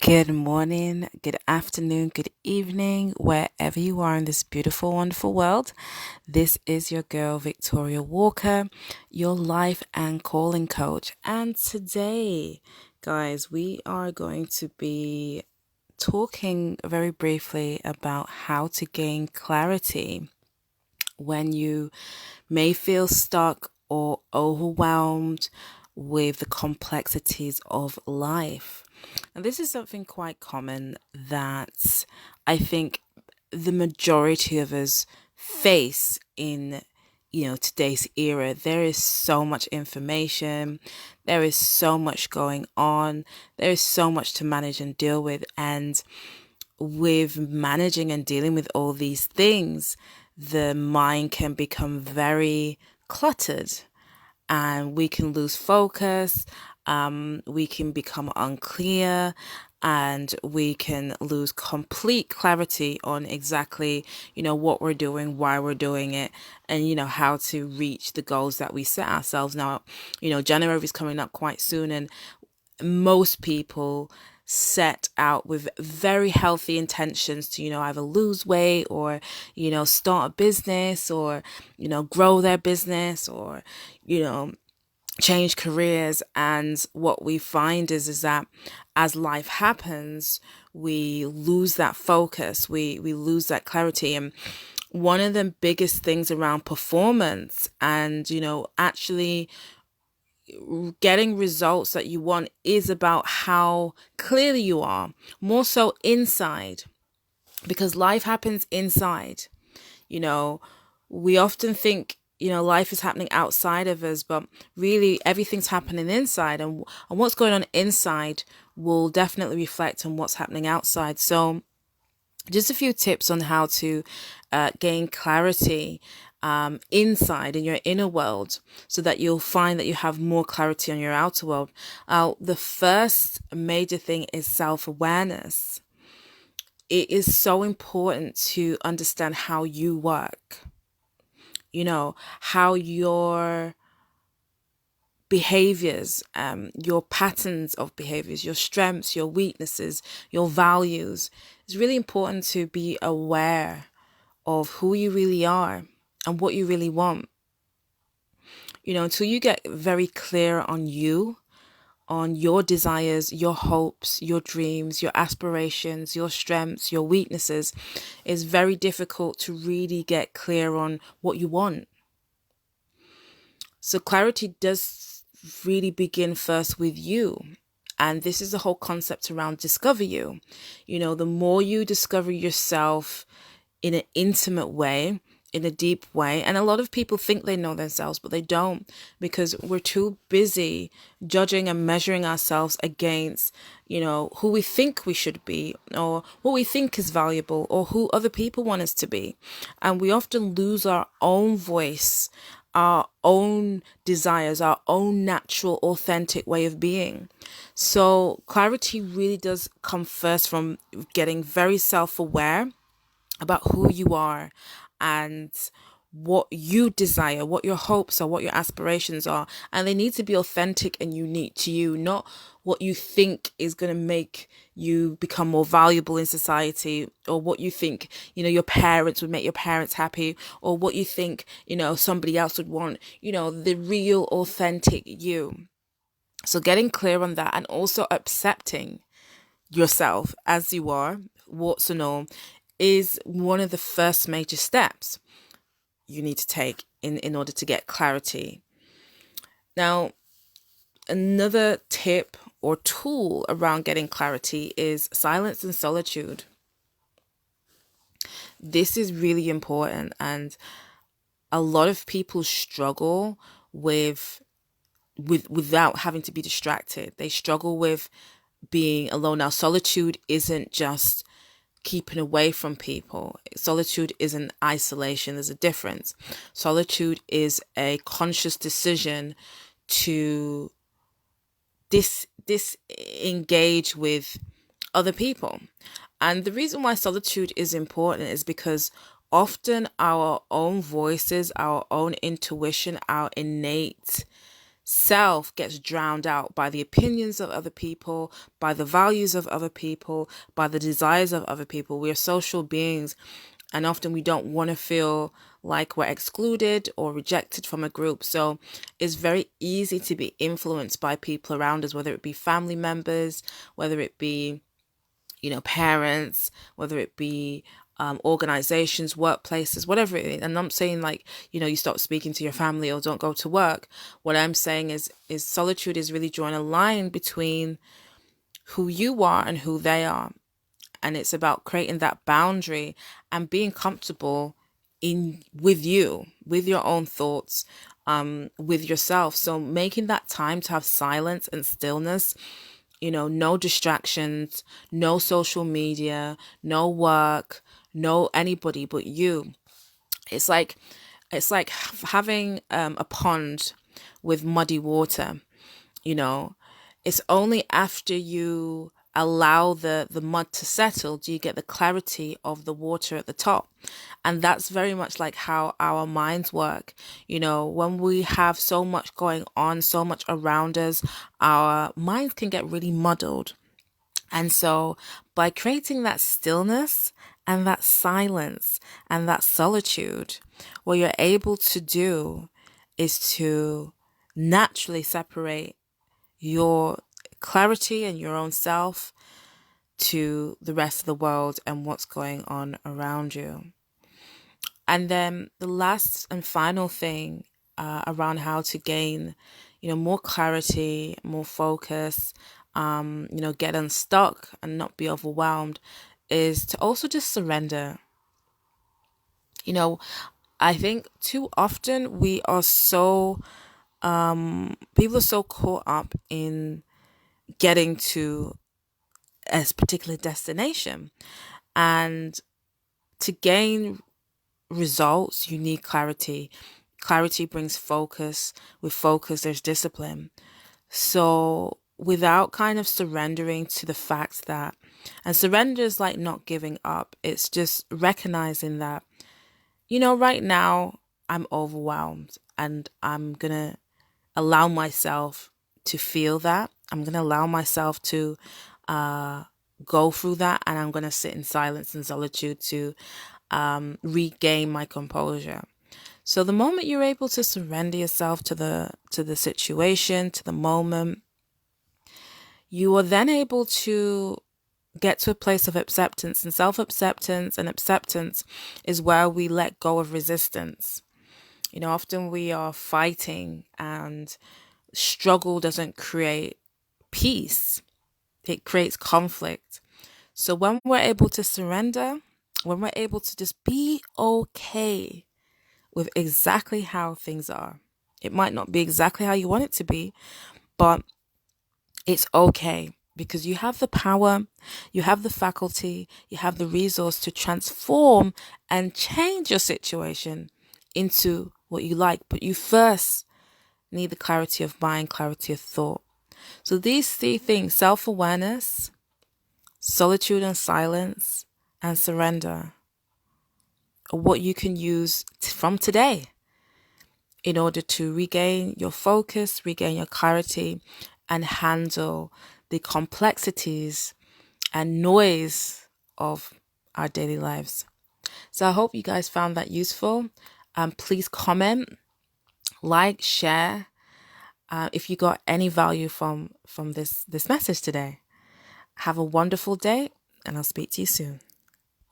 Good morning, good afternoon, good evening, wherever you are in this beautiful, wonderful world. This is your girl, Victoria Walker, your life and calling coach. And today, guys, we are going to be talking very briefly about how to gain clarity when you may feel stuck or overwhelmed with the complexities of life. And this is something quite common that I think the majority of us face in today's era. There is so much information, there is so much going on, there is so much to manage and deal with, and with managing and dealing with all these things, the mind can become very cluttered and we can lose focus. We can become unclear and we can lose complete clarity on exactly, what we're doing, why we're doing it, and, how to reach the goals that we set ourselves. Now, January is coming up quite soon, and most people set out with very healthy intentions to either lose weight or start a business or grow their business or change careers. And what we find is that as life happens, we lose that focus, we lose that clarity. And one of the biggest things around performance and actually getting results that you want is about how clear you are, more so inside, because life happens inside. You know, we often think, life is happening outside of us, but really everything's happening inside, and what's going on inside will definitely reflect on what's happening outside. So just a few tips on how to gain clarity inside in your inner world so that you'll find that you have more clarity on your outer world. The first major thing is self-awareness. It is so important to understand how you work, how your behaviors, your patterns of behaviors, your strengths, your weaknesses, your values. It's really important to be aware of who you really are and what you really want. Until you get very clear on you, on your desires, your hopes, your dreams, your aspirations, your strengths, your weaknesses, it's very difficult to really get clear on what you want. So clarity does really begin first with you. And this is the whole concept around discover you. The more you discover yourself in an intimate way, in a deep way. And a lot of people think they know themselves, but they don't, because we're too busy judging and measuring ourselves against, who we think we should be or what we think is valuable or who other people want us to be. And we often lose our own voice, our own desires, our own natural, authentic way of being. So clarity really does come first from getting very self-aware about who you are and what you desire, what your hopes are, what your aspirations are. And they need to be authentic and unique to you, not what you think is going to make you become more valuable in society, or what you think, your parents would make your parents happy, or what you think, somebody else would want, the real authentic you. So getting clear on that and also accepting yourself as you are, warts and all, is one of the first major steps you need to take in order to get clarity. Now, another tip or tool around getting clarity is silence and solitude. This is really important, and a lot of people struggle without having to be distracted. They struggle with being alone. Now, solitude isn't just keeping away from people. Solitude isn't isolation. There's a difference. Solitude is a conscious decision to disengage with other people. And the reason why solitude is important is because often our own voices, our own intuition, our innate self gets drowned out by the opinions of other people, by the values of other people, by the desires of other people. We are social beings, and often we don't want to feel like we're excluded or rejected from a group. So it's very easy to be influenced by people around us, whether it be family members, whether it be, parents, whether it be organizations, workplaces, whatever it is. And I'm saying like, you stop speaking to your family or don't go to work. What I'm saying is solitude is really drawing a line between who you are and who they are. And it's about creating that boundary and being comfortable in with you, with your own thoughts, with yourself. So making that time to have silence and stillness, no distractions, no social media, no work, no anybody but you. It's like having a pond with muddy water. you know it's only after you allow the mud to settle do you get the clarity of the water at the top. And that's very much like how our minds work. When we have so much going on, so much around us, our minds can get really muddled. And so by creating that stillness and that silence and that solitude, what you're able to do is to naturally separate your clarity and your own self to the rest of the world and what's going on around you. And then the last and final thing around how to gain, more clarity, more focus, get unstuck and not be overwhelmed is to also just surrender. You know, I think too often we are so, people are so caught up in getting to a particular destination. And to gain results, you need clarity. Clarity brings focus. With focus, there's discipline. So without kind of surrendering to the fact that, and surrender is like not giving up, it's just recognizing that, right now I'm overwhelmed and I'm going to allow myself to feel that. I'm going to allow myself to go through that, and I'm going to sit in silence and solitude to regain my composure. So the moment you're able to surrender yourself to the situation, to the moment, you are then able to get to a place of acceptance. And self-acceptance and acceptance is where we let go of resistance. Often we are fighting, and struggle doesn't create peace. It creates conflict. So when we're able to surrender, when we're able to just be okay with exactly how things are, it might not be exactly how you want it to be, but it's okay because you have the power, you have the faculty, you have the resource to transform and change your situation into what you like. But you first need the clarity of mind, clarity of thought. So these three things, self-awareness, solitude and silence, and surrender, are what you can use from today in order to regain your focus, regain your clarity, and handle the complexities and noise of our daily lives. So I hope you guys found that useful. Please comment, like, share if you got any value from this message today. Have a wonderful day, and I'll speak to you soon.